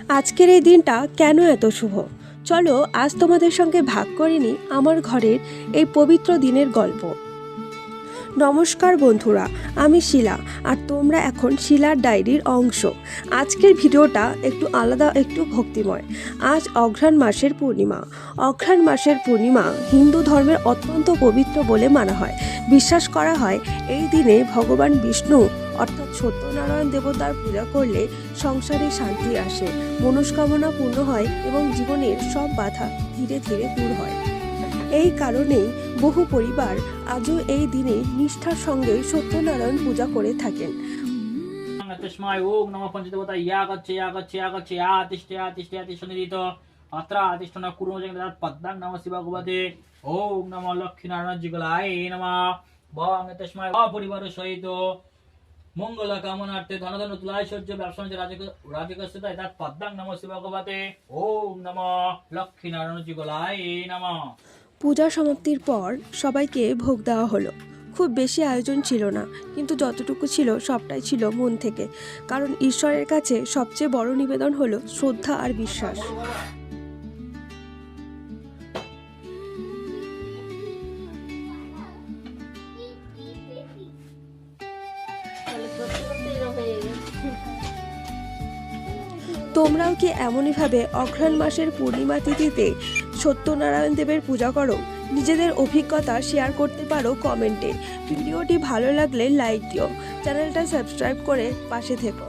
আজকের এই দিনটা কেন এত শুভ? চলো আজ তোমাদের সঙ্গে ভাগ করে নিই আমার ঘরের এই পবিত্র দিনের গল্প। নমস্কার বন্ধুরা, আমি শিলা আর তোমরা এখন শিলার ডায়েরির অংশ। আজকের ভিডিওটা একটু আলাদা, একটু ভক্তিময়। আজ অঘ্রাণ মাসের পূর্ণিমা। অঘ্রাণ মাসের পূর্ণিমা হিন্দু ধর্মের অত্যন্ত পবিত্র বলে মানা হয়। বিশ্বাস করা হয় এই দিনে ভগবান বিষ্ণু অর্থাৎ সত্যনারায়ণ দেবতার পূজা করলে সংসারে শান্তি আসে, মনস্কামনা পূর্ণ হয় এবং জীবনের সব বাধা ধীরে ধীরে দূর হয়। এই কারণেই বহু পরিবার আজও এই দিনে নিষ্ঠার সঙ্গে সত্যনারায়ণ পূজা করে থাকেন। तस्मै ओम नमः पंचदेवता या गच्छ या तिष्ठ निदित अत्र तिष्ठन कुर्मजं पद्मं नमः शिव भगवते ओम नमः लक्ष्मीनारायण जिगलाय नमः भवांग तस्मै परिवार सहित मंगल कामनार्थे धन तुलाश्चर्य व्यवसाय राजकस्य पद्मं नमः शिव भगवते ओम नमः लक्ष्मीनारायण जिगलाय नमः। পূজা সমাপ্তির পর সবাইকে ভোগ দেওয়া হলো। খুব বেশি আয়োজন ছিল না, কিন্তু যতটুকু ছিল সবটাই ছিল মন থেকে, কারণ ঈশ্বরের কাছে সবচেয়ে বড় নিবেদন হলো শ্রদ্ধা আর বিশ্বাস। তোমরাও কি এমনইভাবে অঘ্রাণ মাসের পূর্ণিমা তিথিতে সত্যনারায়ণ দেবের পূজা করো? নিজেদের অভিজ্ঞতা শেয়ার করতে পারো কমেন্টে। ভিডিওটি ভালো লাগলে লাইক দিও, চ্যানেলটা সাবস্ক্রাইব করে পাশে থেকো।